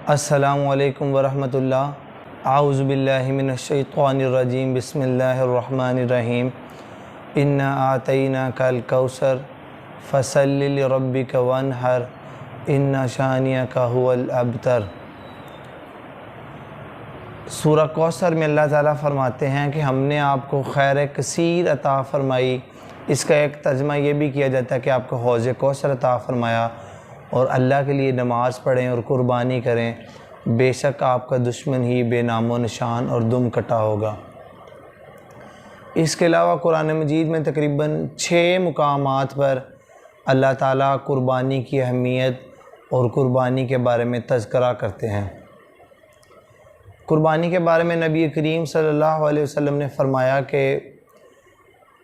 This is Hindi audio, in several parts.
अस्सलामु अलैकुम वरहमतुल्लाह। आऊज़ु बिल्लाहि मिनश्शैतानिर्रजीम। बिस्मिल्लाहिर्रहमानिर्रहीम। इन्ना आतैनाकल कौसर फसल्लि लिरब्बिका वन्हर इन्ना शानियका हुवल अबतर। सूरह कौसर में अल्लाह ताला फ़रमाते हैं कि हमने आपको खैर कसीर अता फ़रमाई। इसका एक तर्जमा ये भी किया जाता है कि आपको हौज़ कौसर अता फ़रमाया और अल्लाह के लिए नमाज़ पढ़ें और कुर्बानी करें। बेशक आपका दुश्मन ही बेनामो निशान और दुम कटा होगा। इसके अलावा कुरान मजीद में तकरीबन 6 मुकामात पर अल्लाह ताला कुर्बानी की अहमियत और कुर्बानी के बारे में तज़किरा करते हैं। कुर्बानी के बारे में नबी करीम सल्लल्लाहु अलैहि वसल्लम ने फ़रमाया कि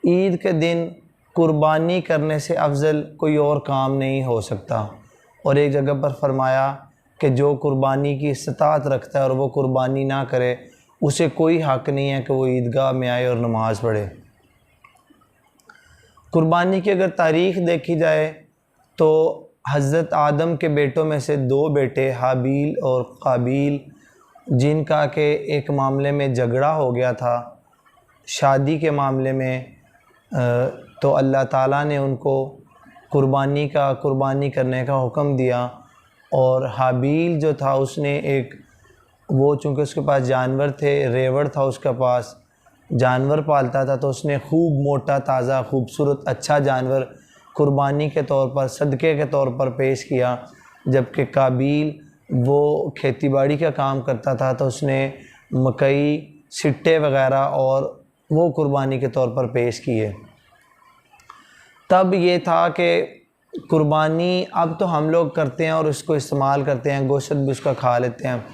ईद के दिन कुर्बानी करने से अफजल कोई और काम नहीं हो सकता। और एक जगह पर फ़रमाया कि जो कुर्बानी की इस्तात रखता है और वो कुर्बानी ना करे उसे कोई हक़ नहीं है कि वो ईदगाह में आए और नमाज़ पढ़े। कुर्बानी की अगर तारीख़ देखी जाए तो हज़रत आदम के बेटों में से 2 बेटे हाबील और काबील, जिनका के एक मामले में झगड़ा हो गया था शादी के मामले में, तो अल्लाह ताला ने उनको कुर्बानी करने का हुक्म दिया। और हाबील जो था उसने वो चूँकि उसके पास जानवर थे, रेवड़ था उसके पास, जानवर पालता था, तो उसने खूब मोटा ताज़ा खूबसूरत अच्छा जानवर कुर्बानी के तौर पर सदक़े के तौर पर पेश किया। जबकि काबील वो खेतीबाड़ी का काम करता था, तो उसने मकई सिट्टे वग़ैरह और वो कुर्बानी के तौर पर पेश किए। तब ये था कि कुर्बानी अब तो हम लोग करते हैं और उसको इस्तेमाल करते हैं, गोश्त भी उसका खा लेते हैं।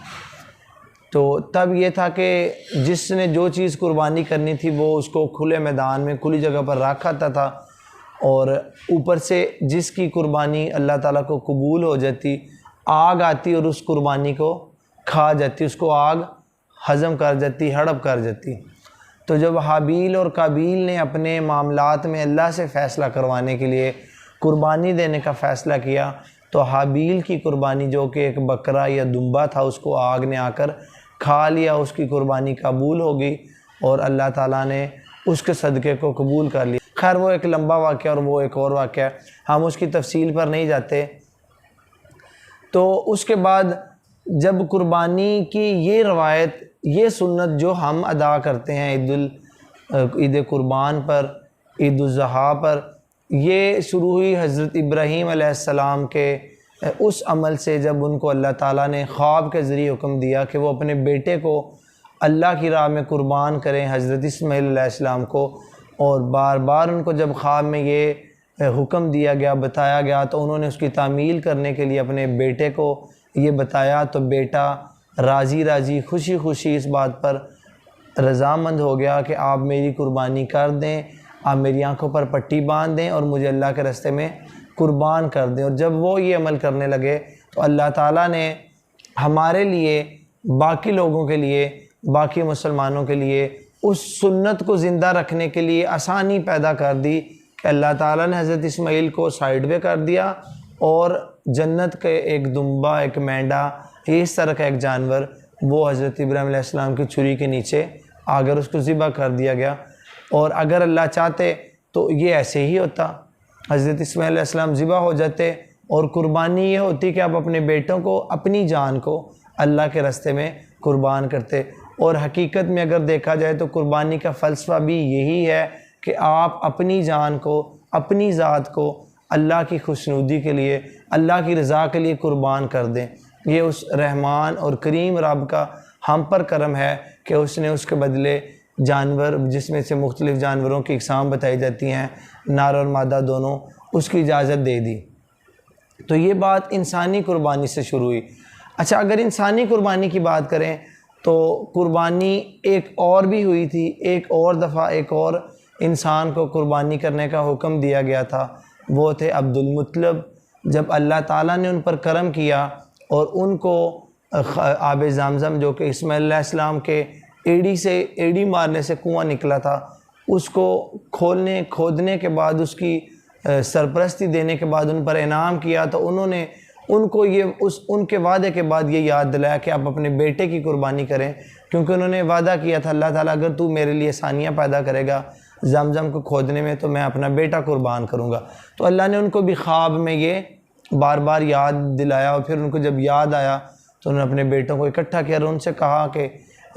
तो तब ये था कि जिसने जो चीज़ कुर्बानी करनी थी वो उसको खुले मैदान में खुली जगह पर रखा था और ऊपर से जिसकी कुर्बानी अल्लाह ताला को कबूल हो जाती, आग आती और उस कुर्बानी को खा जाती, उसको आग हज़म कर जाती, हड़प कर जाती। तो जब हाबील और काबील ने अपने मामलात में अल्लाह से फ़ैसला करवाने के लिए कुर्बानी देने का फ़ैसला किया, तो हाबील की कुर्बानी जो कि एक बकरा या दुम्बा था उसको आग ने आकर खा लिया, उसकी कुर्बानी कबूल हो गई और अल्लाह ताला ने उसके सदक़े को कबूल कर लिया। खैर वो एक लंबा वाक़या और वो एक और वाक़या, हम उसकी तफसील पर नहीं जाते। तो उसके बाद जब कुर्बानी की ये रवायत, ये सुन्नत जो हम अदा करते हैं ईद कुर्बान पर, ईद उल ज़ुहा पर, ये शुरू हुई हज़रत इब्राहीम अलैहिस्सलाम के उस अमल से जब उनको अल्लाह ताला ने ख्वाब के ज़रिए हुक्म दिया कि वो अपने बेटे को अल्लाह की राह में कुर्बान करें, हज़रत इस्माईल अलैहिस्सलाम को। और बार बार उनको जब ख्वाब में ये हुक्म दिया गया, बताया गया, तो उन्होंने उसकी तामील करने के लिए अपने बेटे को ये बताया। तो बेटा राज़ी राज़ी खुशी खुशी इस बात पर रज़ामंद हो गया कि आप मेरी कुर्बानी कर दें, आप मेरी आंखों पर पट्टी बांध दें और मुझे अल्लाह के रास्ते में कुर्बान कर दें। और जब वो ये अमल करने लगे तो अल्लाह ताला ने हमारे लिए, बाकी लोगों के लिए, बाकी मुसलमानों के लिए उस सुन्नत को ज़िंदा रखने के लिए आसानी पैदा कर दी कि अल्लाह ताला ने हज़रत इस्माईल को साइड पे कर दिया और जन्नत के एक दुम्बा, एक मेंढा, इस तरह का एक जानवर वो हज़रत इब्राहीम अलैहिस्सलाम की छुरी के नीचे आकर उसको ज़िबा कर दिया गया। और अगर अल्लाह चाहते तो ये ऐसे ही होता, हज़रत इस्माईल अलैहिस्सलाम ज़िबा हो जाते और कुर्बानी ये होती कि आप अपने बेटों को, अपनी जान को अल्लाह के रास्ते में कुर्बान करते। और हकीकत में अगर देखा जाए तो कुर्बानी का फ़लसफ़ा भी यही है कि आप अपनी जान को, अपनी ज़ात को अल्लाह की खुशनुदी के लिए, अल्लाह की रज़ा के लिए कुर्बान कर दें। ये उस रहमान और करीम रब का हम पर करम है कि उसने उसके बदले जानवर, जिसमें से मुख्तलिफ़ जानवरों की इक़साम बताई जाती हैं, नर और मादा दोनों, उसकी इजाज़त दे दी। तो ये बात इंसानी कुर्बानी से शुरू हुई। अच्छा, अगर इंसानी कुर्बानी की बात करें तो कुर्बानी एक और भी हुई थी। एक और दफ़ा एक और इंसान को कुर्बानी करने का हुक्म दिया गया था, वो थे अब्दुल मुत्तलब। जब अल्लाह ताला ने उन पर करम किया और उनको आब ज़मज़म जो कि इस्माईल अलैहिस्सलाम के एड़ी मारने से कुआँ निकला था, उसको खोदने के बाद उसकी सरपरस्ती देने के बाद उन पर इनाम किया, तो उन्होंने उनको ये उनके वादे के बाद ये याद दिलाया कि आप अपने बेटे की कुर्बानी करें, क्योंकि उन्होंने वादा किया था, अल्लाह ताला अगर तू मेरे लिए आसानियाँ पैदा करेगा ज़मज़म को खोदने में तो मैं अपना बेटा कुर्बान करूँगा। तो अल्लाह ने उनको भी ख्वाब में ये बार बार याद दिलाया, और फिर उनको जब याद आया तो उन्होंने अपने बेटों को इकट्ठा किया और उनसे कहा कि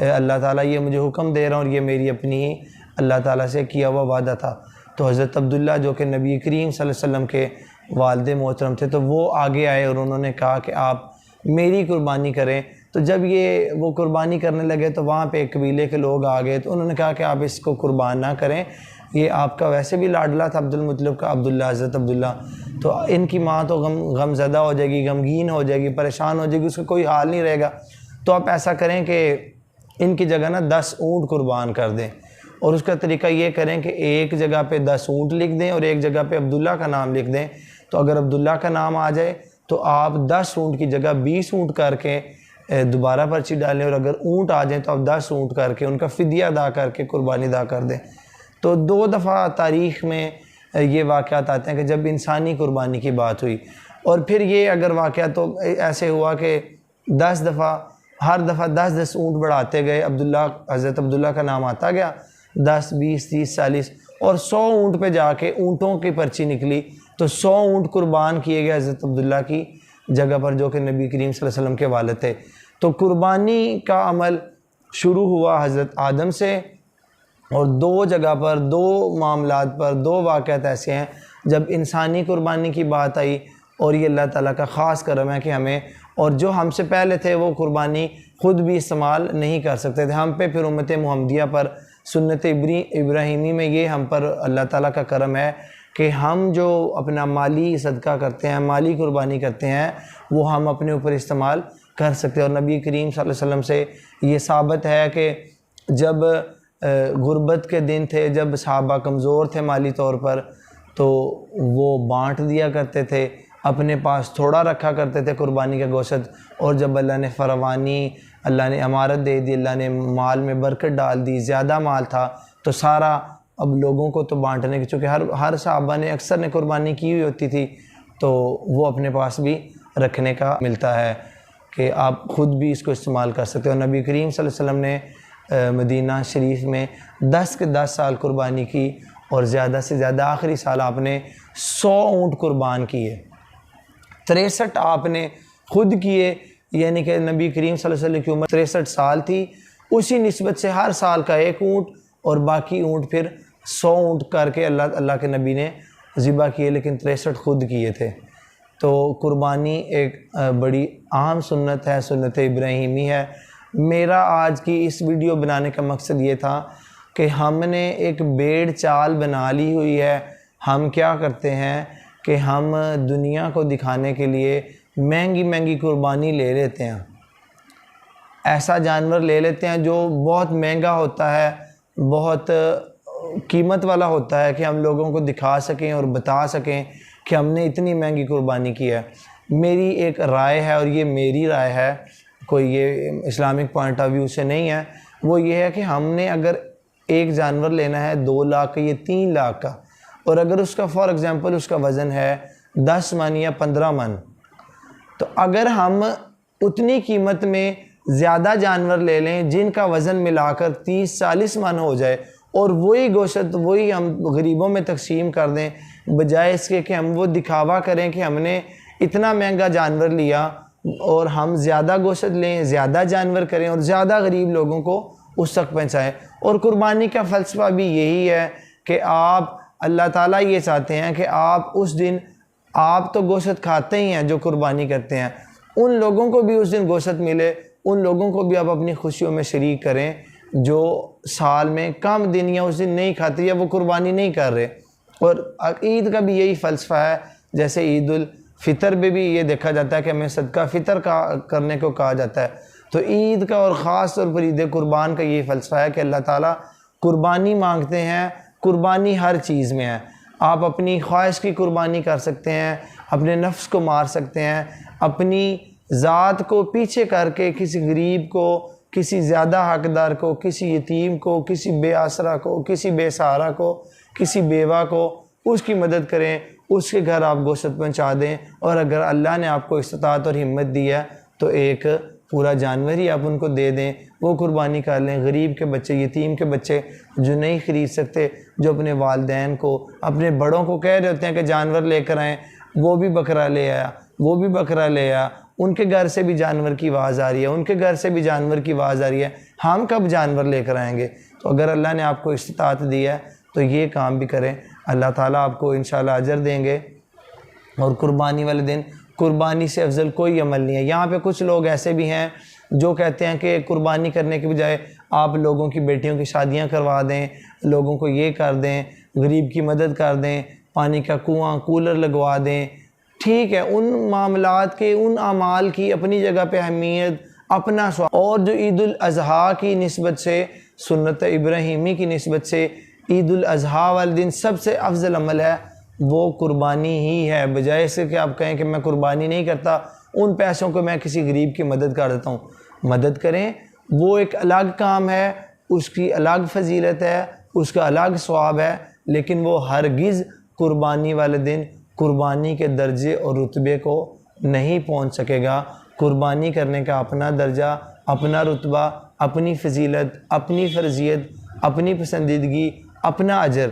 अल्लाह ताला ये मुझे हुक्म दे रहा हूँ और ये मेरी अपनी ही अल्लाह ताला से किया हुआ वादा था। तो हज़रत अब्दुल्ला जो कि नबी करीम सल्लल्लाहु अलैहि वसल्लम के वालिद मोहतरम थे, तो वो आगे आए और उन्होंने कहा कि आप मेरी कुर्बानी करें। तो जब ये वो कुर्बानी करने लगे तो वहाँ पे एक कबीले के लोग आ गए, तो उन्होंने कहा कि आप इसको कुर्बान ना करें, ये आपका वैसे भी लाडला था अब्दुल मुत्तलिब का, अब्दुल्ला, हज़रत अब्दुल्ला, तो इनकी माँ तो गमज़दा हो जाएगी, गमगीन हो जाएगी, परेशान हो जाएगी, उसका कोई हाल नहीं रहेगा। तो आप ऐसा करें कि इनकी जगह ना 10 ऊँट कुर्बान कर दें, और उसका तरीका ये करें कि एक जगह पे 10 ऊँट लिख दें और एक जगह पे अब्दुल्ला का नाम लिख दें। तो अगर अब्दुल्ला का नाम आ जाए तो आप 10 ऊँट की जगह 20 ऊँट करके दोबारा पर्ची डालें, और अगर ऊँट आ जाए तो आप 10 ऊँट करके उनका फ़िदिया अदा करके कुर्बानी अदा कर दें। तो 2 दफ़ा तारीख़ में ये वाक़यात आते हैं कि जब इंसानी कुर्बानी की बात हुई, और फिर ये अगर वाक़या तो ऐसे हुआ कि 10 दफ़ा, हर दफ़ा 10-10 ऊँट बढ़ाते गए, अब्दुल्ला, हज़रत अब्दुल्ला का नाम आता गया, 10, 20, 30, 40 और 100 ऊँट पे जाके ऊँटों की पर्ची निकली। तो 100 ऊँट कुर्बान किए गए हज़रत अब्दुल्ला की जगह पर, जो कि नबी करीम सल्लल्लाहु अलैहि वसल्लम के वालिद थे। तो कुर्बानी का अमल शुरू हुआ हज़रत आदम से, और 2 जगह पर, 2 मामलात पर, 2 वाक़यात ऐसे हैं जब इंसानी कुर्बानी की बात आई, और ये अल्लाह ताला का ख़ास करम है कि हमें, और जो हमसे पहले थे वो कुर्बानी ख़ुद भी इस्तेमाल नहीं कर सकते थे, हम पे फिर उम्मत मुहम्मदिया पर सुन्नत इब्राहीमी में ये हम पर अल्लाह ताला का करम है कि हम जो अपना माली सदका करते हैं, माली कुर्बानी करते हैं, वो हम अपने ऊपर इस्तेमाल कर सकते हैं। और नबी करीम सल्लल्लाहु अलैहि वसल्लम से ये साबित है कि जब गुर्बत के दिन थे, जब सहाबा कमज़ोर थे माली तौर पर, तो वो बांट दिया करते थे, अपने पास थोड़ा रखा करते थे कुर्बानी का गोश्त, और जब अल्लाह ने फरवानी, अल्लाह ने अमारत दे दी, अल्लाह ने माल में बरकत डाल दी, ज़्यादा माल था, तो सारा अब लोगों को तो बांटने की, चूँकि हर सहाबा ने, अक्सर ने कुर्बानी की हुई होती थी, तो वो अपने पास भी रखने का मिलता है कि आप ख़ुद भी इसको इस्तेमाल कर सकते हो। नबी करीम सल्लल्लाहु अलैहि वसल्लम ने मदीना शरीफ में 10 के 10 साल कुर्बानी की, और ज़्यादा से ज़्यादा आखिरी साल आपने 100 ऊँट कुर्बान किए, 63 आपने ख़ुद किए, यानी कि नबी करीम सल्लल्लाहु अलैहि वसल्लम की उम्र 63 साल थी। उसी निस्बत से हर साल का 1 ऊँट, और बाकी ऊँट फिर 100 ऊँट करके अल्लाह के नबी ने ज़िबा किए, लेकिन 63 ख़ुद किए थे। तो कुर्बानी एक बड़ी अहम सुन्नत है, सुन्नत इब्राहीमी है। मेरा आज की इस वीडियो बनाने का मकसद ये था कि हमने एक भेड़ चाल बना ली हुई है। हम क्या करते हैं कि हम दुनिया को दिखाने के लिए महंगी महंगी कुर्बानी ले लेते हैं, ऐसा जानवर ले लेते हैं जो बहुत महंगा होता है, बहुत कीमत वाला होता है, कि हम लोगों को दिखा सकें और बता सकें कि हमने इतनी महंगी कुर्बानी की है। मेरी एक राय है, और ये मेरी राय है, कोई ये इस्लामिक पॉइंट ऑफ व्यू से नहीं है, वो ये है कि हमने अगर एक जानवर लेना है 2 लाख का या 3 लाख का, और अगर उसका फॉर एग्ज़ाम्पल उसका वज़न है 10 मन या 15 मन, तो अगर हम उतनी कीमत में ज़्यादा जानवर ले लें जिनका वज़न मिलाकर 30-40 मन हो जाए, और वही गोश्त वही हम गरीबों में तकसीम कर दें, बजाय इसके कि हम वो दिखावा करें कि हमने इतना महंगा जानवर लिया और हम ज़्यादा गोश्त लें, ज़्यादा जानवर करें और ज़्यादा गरीब लोगों को उस तक पहुँचाएँ। और कुर्बानी का फ़लसफ़ा भी यही है कि आप, अल्लाह ताला ये चाहते हैं कि आप उस दिन, आप तो गोश्त खाते ही हैं जो कुर्बानी करते हैं, उन लोगों को भी उस दिन गोश्त मिले, उन लोगों को भी आप अपनी खुशियों में शरीक करें जो साल में कम दिन या उस दिन नहीं खाते या वो कुर्बानी नहीं कर रहे। और ईद का भी यही फ़लसफ़ा है, जैसे ईद उल फ़ितर में भी ये देखा जाता है कि हमें सदका फ़ितर का करने को कहा जाता है। तो ईद का और ख़ास तौर पर ईद कुर्बान का ये फ़लसफ़ा है कि अल्लाह ताला कुर्बानी मांगते हैं। कुर्बानी हर चीज़ में है। आप अपनी ख्वाहिश की कुर्बानी कर सकते हैं, अपने नफ्स को मार सकते हैं, अपनी ज़ात को पीछे करके किसी गरीब को, किसी ज़्यादा हकदार को, किसी यतीम को, किसी बेआसरा को, किसी बेसहारा को, किसी बेवा को उसकी मदद करें, उसके घर आप गोश्त पहुंचा दें। और अगर अल्लाह ने आपको इस्तात और हिम्मत दी है तो एक पूरा जानवर ही आप उनको दे दें, वो कुर्बानी कर लें। गरीब के बच्चे, यतीम के बच्चे जो नहीं ख़रीद सकते, जो अपने वालिदैन को, अपने बड़ों को कह रहे होते हैं कि जानवर लेकर आएँ, वो भी बकरा ले आया, वो भी बकरा ले आया, उनके घर से भी जानवर की आवाज़ आ रही है, उनके घर से भी जानवर की आवाज़ आ रही है, हम कब जानवर लेकर आएंगे। तो अगर अल्लाह ने आपको इस्तात दी है तो ये काम भी करें, अल्लाह ताला आपको इंशाल्लाह अजर देंगे। और कुर्बानी वाले दिन कुर्बानी से अफजल कोई अमल नहीं है। यहाँ पे कुछ लोग ऐसे भी हैं जो कहते हैं कि कुर्बानी करने के बजाय आप लोगों की बेटियों की शादियाँ करवा दें, लोगों को ये कर दें, गरीब की मदद कर दें, पानी का कुआँ कूलर लगवा दें। ठीक है, उन मामलात के, उन अमाल की अपनी जगह पे अहमियत, अपना स्वाब। और जो ईद उल अज़हा की निस्बत से, सुन्नत इब्राहीमी की निस्बत से ईद उल अज़हा वाले दिन सबसे अफजल अमल है वो कुर्बानी ही है। बजाय से कि आप कहें कि मैं कुर्बानी नहीं करता, उन पैसों को मैं किसी गरीब की मदद कर देता हूँ, मदद करें, वो एक अलग काम है, उसकी अलग फजीलत है, उसका अलग स्वाब है। लेकिन वो हरगिज़ कुर्बानी वाले दिन कुर्बानी के दर्जे और रुतबे को नहीं पहुँच सकेगा। कुर्बानी करने का अपना दर्जा, अपना रुतबा, अपनी फजीलत, अपनी फ़र्जियत, अपनी पसंदीदगी, अपना अजर,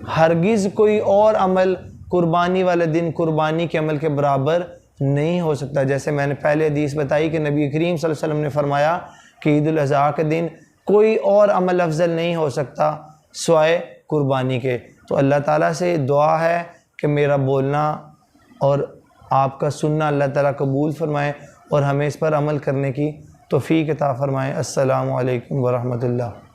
हरगिज़ कोई और अमल कुर्बानी वाले दिन कुर्बानी के अमल के बराबर नहीं हो सकता। जैसे मैंने पहले हदीस बताई कि नबी करीम सल्लल्लाहु अलैहि वसल्लम ने फरमाया कि ईद उल अज़हा के दिन कोई और अमल अफजल नहीं हो सकता सिवाय कुर्बानी के। तो अल्लाह ताला से दुआ है कि मेरा बोलना और आपका सुनना अल्लाह ताला कबूल फरमाए और हमें इस पर अमल करने की तौफीक अता फरमाए। अस्सलामु अलैकुम व रहमतुल्लाह।